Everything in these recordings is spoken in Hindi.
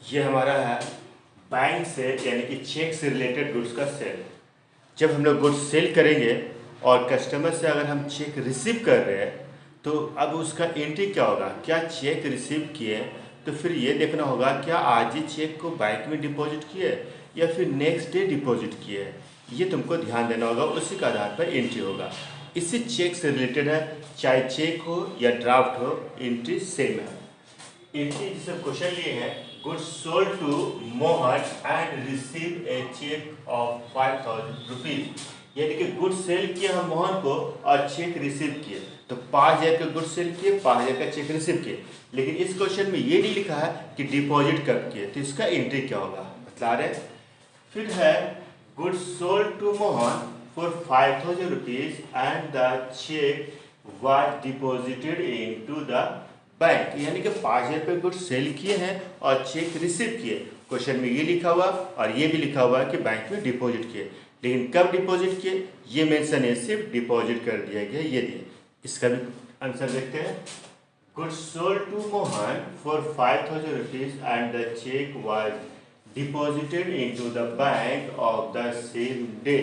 ये हमारा है बैंक से यानी कि चेक से रिलेटेड गुड्स का सेल। जब हम लोग गुड्स सेल करेंगे और कस्टमर से अगर हम चेक रिसीव कर रहे हैं तो अब उसका एंट्री क्या होगा, क्या चेक रिसीव किए तो फिर ये देखना होगा क्या आज ही चेक को बैंक में डिपॉजिट किए या फिर नेक्स्ट डे डिपॉजिट किए। ये तुमको ध्यान देना होगा, उसी के आधार पर एंट्री होगा। इससे चेक से रिलेटेड है, चाहे चेक हो या ड्राफ्ट हो, एंट्री सेम है। एंट्री जिसे क्वेश्चन लिए हैं, goods sold to Mohan and receive a cheque of 5000 rupees. यानी कि गुड्स सेल किए हम मोहन को और चेक रिसीव किए, तो 5000 के गुड्स सेल किए, 5000 का चेक रिसीव किए। लेकिन इस क्वेश्चन में ये नहीं लिखा है कि डिपॉजिट कब किए, तो इसका एंट्री क्या होगा बता रहे। फिर है goods sold to Mohan for 5000 rupees and the cheque was deposited into the bank. यानी कि 5000 रुपये गुड्स सेल किए हैं और चेक रिसीव किए। क्वेश्चन में ये लिखा हुआ और ये भी लिखा हुआ है कि बैंक में डिपॉजिट किए, लेकिन कब डिपॉजिट किए ये मेंशन है, सिर्फ डिपॉजिट कर दिया गया ये दिए। इसका भी आंसर देखते हैं। Goods sold to Mohan for 5000 rupees and the cheque was deposited into the bank of the same day.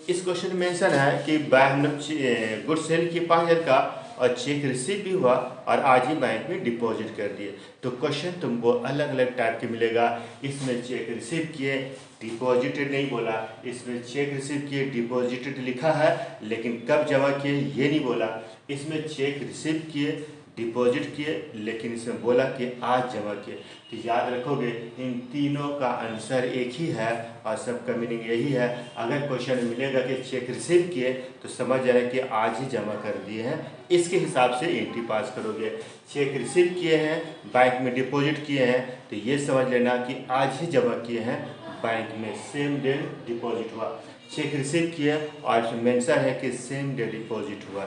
इस क्वेश्चन में मेंशन है कि हमने गुड्स सेल किए 5000 का और चेक रिसीव भी हुआ और आज ही बैंक में डिपॉजिट कर दिए। तो क्वेश्चन तुमको अलग अलग टाइप के मिलेगा। इसमें चेक रिसीव किए, डिपॉजिटेड नहीं बोला, इसमें चेक रिसीव किए डिपॉजिटेड लिखा है लेकिन कब जमा किए ये नहीं बोला। इसमें चेक रिसीव किए, डिपॉजिट किए, लेकिन इसमें बोला कि आज जमा किए। तो याद रखोगे इन तीनों का आंसर एक ही है और सबका मीनिंग यही है। अगर क्वेश्चन मिलेगा कि चेक रिसीव किए तो समझ जाए कि आज ही जमा कर दिए हैं, इसके हिसाब से एंट्री पास करोगे। चेक रिसीव किए हैं, बैंक में डिपॉजिट किए हैं, तो ये समझ लेना कि आज ही जमा किए हैं, बैंक में सेम डे डिपॉजिट हुआ। चेक रिसीव किया और इसमें मेंशन है कि सेम डे डिपॉजिट हुआ।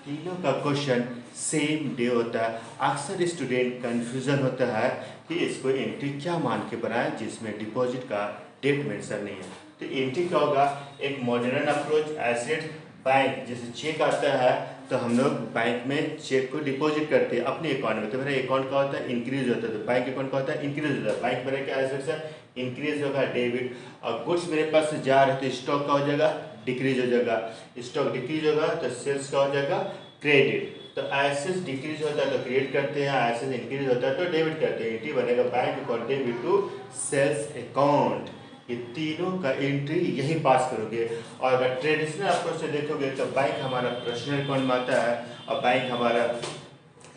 तीनों का क्वेश्चन सेम डे होता है। अक्सर स्टूडेंट कंफ्यूजन होता है कि इसको एंट्री क्या मान के बनाए जिसमें डिपॉजिट का डेट मेंशन नहीं है। तो एंट्री क्या होगा, एक मॉडर्न अप्रोच एसेट बैंक, जैसे चेक आता है तो हम लोग बैंक में चेक को डिपॉजिट करते हैं अपने अकाउंट में। तो मेरा अकाउंट का होता है इंक्रीज होता है, तो बैंक अकाउंट का होता है इंक्रीज होता है। बैंक मेरा क्या एसेट्स है, इंक्रीज होगा डेबिट, और गुड्स मेरे पास से जा रहे तो स्टॉक का हो जाएगा डिक्रीज हो जाएगा। स्टॉक डिक्रीज होगा तो सेल्स का हो जाएगा क्रेडिट। तो एसेट्स डिक्रीज होता है तो क्रेडिट करते हैं, एसेट्स इंक्रीज होता है तो डेबिट करते हैं। एंट्री बनेगा bank account debit to sales account. ये तीनों का एंट्री यही पास करोगे। और अगर ट्रेडिशनल अप्रोच से देखोगे तो बैंक हमारा पर्सनल अकाउंट में आता है और बैंक हमारा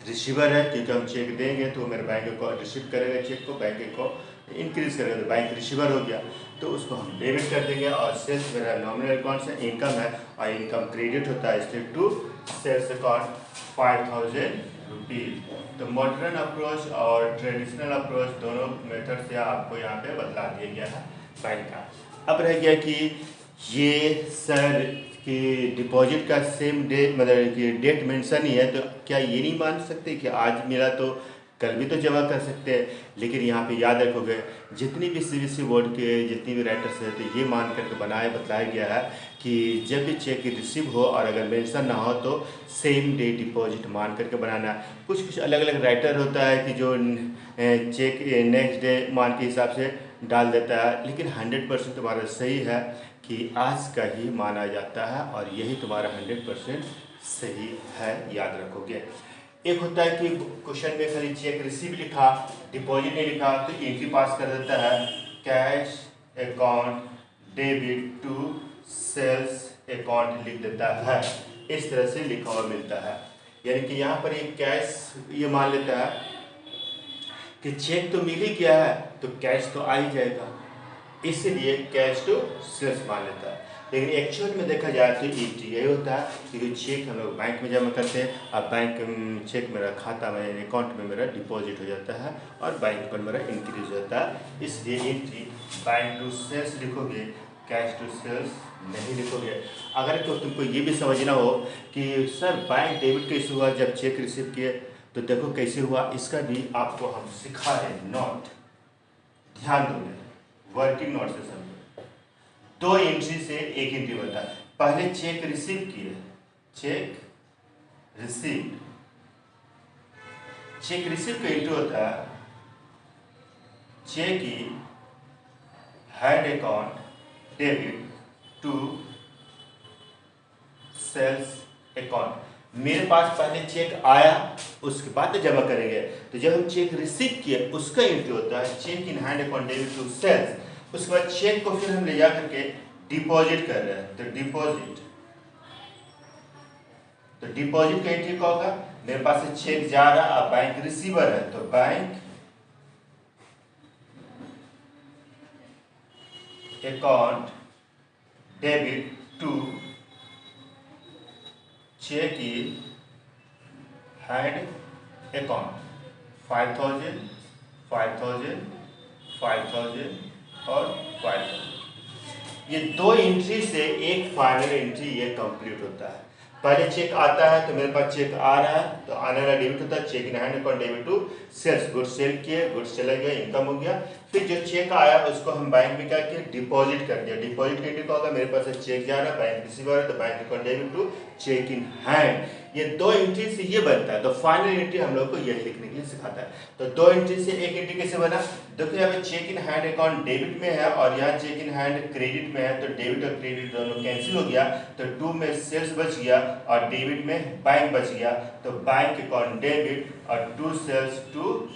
रिसीवर है, क्योंकि हम चेक देंगे तो मेरे बैंक को रिसीव करेगा चेक को, बैंक को इंक्रीज करेगा तो बैंक रिसीवर हो गया, तो उसको हम डेबिट कर देंगे। और सेल्स मेरा नॉमिनल अकाउंट से इनकम है और इनकम क्रेडिट होता है इसलिए टू सेल्स अकाउंट 5000 रुपीज। तो मॉडर्न अप्रोच और ट्रेडिशनल अप्रोच दोनों मेथड से आपको यहाँ पे बतला दिया गया है बैंक का। अब रह गया कि ये सर कि डिपॉजिट का सेम डे मतलब कि डेट मेंशन ही है, तो क्या ये नहीं मान सकते कि आज मिला तो कल भी तो जमा कर सकते हैं। लेकिन यहाँ पे याद रखोगे जितनी भी सीबीएसई बोर्ड के जितनी भी राइटर्स हैं तो ये मान करके बतलाया गया है कि जब भी चेक रिसीव हो और अगर मेंशन ना हो तो सेम डे डिपॉजिट मान करके बनाना। कुछ अलग अलग राइटर होता है कि जो चेक नेक्स्ट डे मान के हिसाब से डाल देता है, लेकिन 100% तुम्हारा सही है कि आज का ही माना जाता है और यही तुम्हारा 100% सही है, याद रखोगे। एक होता है कि क्वेश्चन में खाली चेक रिसीव लिखा, डिपॉजिट नहीं लिखा तो एंट्री पास कर देता है cash account debit to sales account लिख देता है। इस तरह से लिखा हुआ मिलता है। यानी कि यहाँ पर एक कैश ये मान लेता है कि चेक तो मिल ही गया है तो कैश तो आ ही जाएगा, इसलिए कैश टू सेल्स मान लेता है। लेकिन एक्चुअल में देखा जाए तो यही होता है क्योंकि चेक हम लोग बैंक में जमा करते हैं और बैंक चेक मेरा खाता में अकाउंट में मेरा डिपॉजिट हो जाता है और बैंक अकाउंट मेरा इंक्रीज हो जाता है, इसलिए एंट्री बैंक टू सेल्स लिखोगे, कैश टू सेल्स नहीं लिखोगे। अगर तो तुमको ये भी समझना हो कि सर बैंक डेबिट कैसे हुआ जब चेक रिसीव किए, तो देखो कैसे हुआ, इसका भी आपको हम सिखा रहे हैं। नोट ध्यान दोगे, वर्किंग नोट से समझो। दो एंट्री से एक एंट्री बनता है। पहले चेक रिसीव किए, चेक रिसीव, चेक रिसीव का एंट्री होता है cheque in hand account debit to sales account. मेरे पास पहले चेक आया, उसके बाद जमा करेंगे। तो जब हम चेक रिसीव किए उसका एंट्री होता है cheque in hand account debit to sales. उसके बाद चेक को फिर हम ले जा करके डिपॉजिट कर रहे हैं, तो डिपॉजिट का एंट्री क्या होगा? मेरे पास से चेक जा रहा है, अब बैंक रिसीवर है, तो bank account debit to cheque in hand account 5,000, 5,000, 5,000 और 5,000। ये दो एंट्री से एक फाइनल एंट्री ये कंप्लीट होता है। पहले चेक आता है तो मेरे पास चेक आ रहा है, तो आने वाला डेबिट होता है cheque in hand account debit to sales. Goods sale किए, गुड्स चला गया, इनकम हो गया। फिर जो चेक आया उसको हम बैंक में क्या किया? डिपॉजिट कर दिया। डिपॉजिट करने का होगा, मेरे पास चेक जा रहा है, बैंक रिसीवर है, तो bank account debit to cheque in hand. ये दो एंट्री से ये बनता है। तो फाइनल एंट्री हम लोग को यही लिखने के लिए सिखाता है। तो दो एंट्री से एक एंट्री कैसे बना? देखो यहाँ पे cheque in hand account debit में है और यहाँ चेक इन हैंड क्रेडिट में है, तो डेबिट और क्रेडिट दोनों कैंसिल हो गया, तो टू में सेल्स बच गया और डेबिट में बैंक बच गया, तो बैंक अकाउंट डेबिट और टू सेल्स टू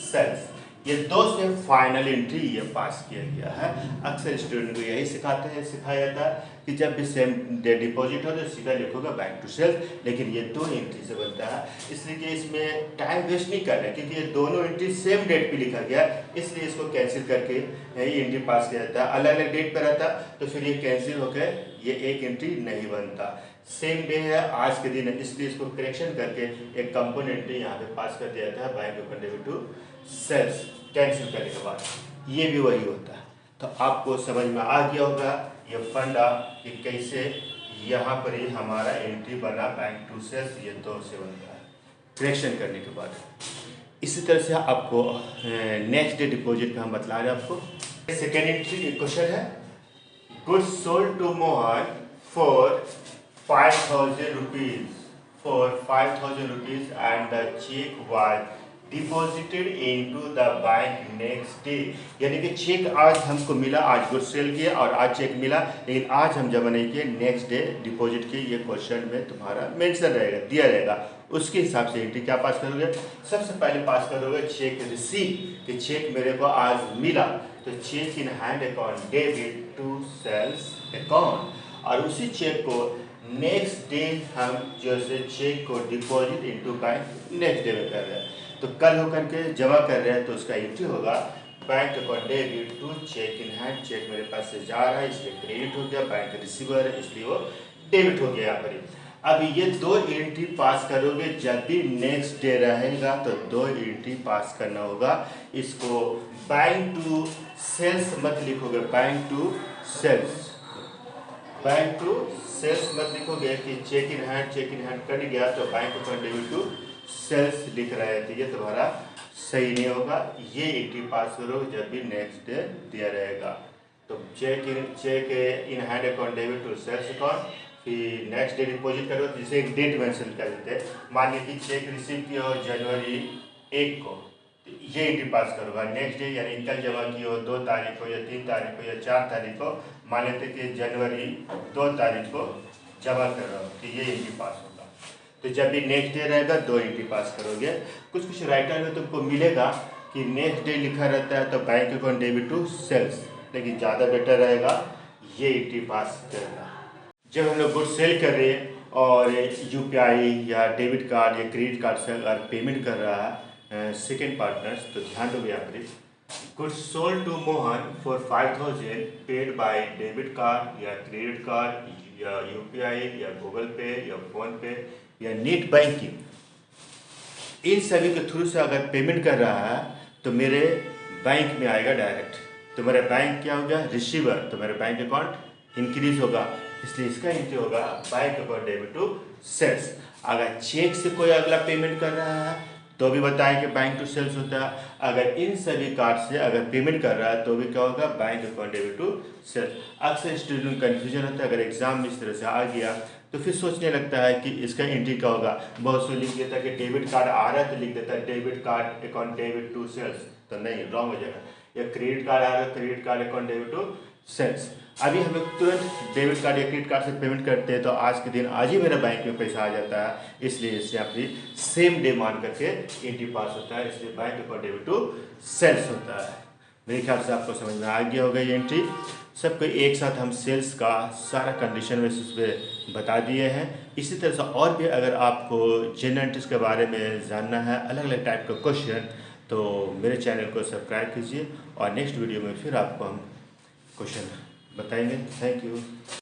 सेल्स। ये दो से फाइनल एंट्री ये पास किया गया है। अक्सर स्टूडेंट को यही सिखाया जाता है कि जब भी सेम डिपॉजिट हो तो सीधा लिखोगे बैंक टू सेल्स, लेकिन ये दो एंट्री से बनता है, इसलिए कि इसमें टाइम वेस्ट नहीं करना है, क्योंकि ये दोनों एंट्री सेम डेट पे लिखा गया, इसलिए इसको कैंसिल करके ये एंट्री पास किया जाता है। अलग अलग डेट पर रहता तो फिर ये कैंसिल होकर ये एक एंट्री नहीं बनता। सेम डे है, आज के दिन है, इसलिए इसको करेक्शन करके एक कंपोनेंट यहाँ पे पास कर दिया जाता है bank account debit to sales. Cancel करने के बाद ये भी वही होता है। तो आपको समझ में आ गया होगा ये फंडा कि कैसे यहाँ पर ही हमारा एंट्री बना बैंक टू सेल्स, ये दो से बनता है करेक्शन करने के बाद। इसी तरह से आपको नेक्स्ट डे डिपॉजिट का हम बतला रहे हैं आपको। सेकेंड एंट्री क्वेश्चन है, goods sold to Mohan for 5,000 rupees, for 5,000 rupees and the check was deposited into the bank next day. यानी कि चेक आज हमको मिला, आज गुड्स सेल किया और आज चेक मिला, लेकिन आज हम जमा नहीं किए, नेक्स्ट डे डिपॉजिट किए। ये क्वेश्चन में तुम्हारा मेंशन रहेगा, दिया रहेगा, उसके हिसाब से एंट्री क्या पास करोगे? सबसे पहले पास करोगे चेक रिसीव, कि चेक मेरे को आज मिला, तो cheque in hand account debit to sales account, और उसी चेक को नेक्स्ट डे हम जैसे चेक को deposit into bank next day में कर रहे हैं, तो कल होकर के जमा कर रहे हैं, तो उसका एंट्री होगा bank account debit to cheque in hand. Cheque मेरे पास से जा रहा है, इसलिए क्रेडिट हो गया, बैंक रिसीवर है इसलिए वो डेबिट हो गया यहाँ पर। अब ये दो एंट्री पास करोगे, जब भी नेक्स्ट डे रहेगा तो दो एंट्री पास करना होगा। इसको बैंक टू सेल्स मत लिखोगे, bank to sales, bank to sales मत लिखोगे कि चेक इन हैंड कट गया तो bank account debit to sales लिख रहे थे, ये तुम्हारा सही नहीं होगा। ये एंट्री पास करो जब भी नेक्स्ट डे दिया रहेगा, तो cheque in hand account debit to sales account, फिर नेक्स्ट डे डिपॉजिट करो, जिसे एक डेट मेंशन कर देते हैं। मान लीजिए कि चेक रिसीव किया हो जनवरी 1 को, तो ये एंट्री पास करूँगा। नेक्स्ट डे यानी कल जमा की हो 2 तारीख को या 3 तारीख को या 4 तारीख को, मान लेते कि जनवरी 2 तारीख को जमा कर रहा हूँ, तो ये एंट्री पास होगा। तो जब भी नेक्स्ट डे रहेगा दो एंट्री पास करोगे। कुछ राइटर में तुमको मिलेगा कि नेक्स्ट डे लिखा रहता है तो bank account debit to sales, लेकिन ज़्यादा बेटर रहेगा ये एंट्री पास करना। जब हम लोग गुड्स सेल कर रहे हैं और यूपीआई या डेबिट कार्ड या क्रेडिट कार्ड से अगर पेमेंट कर रहा है सेकेंड पार्टनर्स, तो ध्यान दो यहाँ पर, goods sold to Mohan for 5,000 paid by debit card या क्रेडिट कार्ड या यूपीआई या गूगल पे या फोन पे या नेट बैंकिंग, इन सभी के थ्रू से अगर पेमेंट कर रहा है तो मेरे बैंक में आएगा डायरेक्ट, तो मेरा बैंक क्या होगा? रिसीवर, तो मेरा बैंक अकाउंट इंक्रीज होगा, इसलिए इसका एंट्री होगा bank account debit to sales. अगर चेक से कोई अगला पेमेंट कर रहा है तो भी बताएं कि बैंक टू सेल्स होता है। अगर इन सभी कार्ड से अगर पेमेंट कर रहा है तो भी क्या होगा? Bank account debit to sales. अक्सर स्टूडेंट कन्फ्यूजन होता है, अगर एग्जाम में इस तरह से आ गया तो फिर सोचने लगता है कि इसका एंट्री क्या होगा। बहुत से लिख देता है कि डेबिट कार्ड आ रहा है तो लिख देता है debit card account debit to sales, तो नहीं, रॉन्ग हो जाएगा। या क्रेडिट कार्ड आ रहा है, credit card account debit to sales. अभी हम लोग तुरंत डेबिट कार्ड या क्रेडिट कार्ड से पेमेंट करते हैं तो आज के दिन आज ही मेरा बैंक में पैसा आ जाता है, इसलिए इसे यहाँ पे सेम डे मान करके एंट्री पास होता है, इसलिए bank account debit to sales होता है। मेरे ख्याल से आपको समझ में आ गया होगा ये एंट्री। सबको एक साथ हम सेल्स का सारा कंडीशन में उस पर बता दिए हैं। इसी तरह से और भी अगर आपको जनरल एंट्रीज के बारे में जानना है, अलग अलग टाइप का क्वेश्चन, तो मेरे चैनल को सब्सक्राइब कीजिए और नेक्स्ट वीडियो में फिर आपको हम क्वेश्चन बताएंगे। Thank you.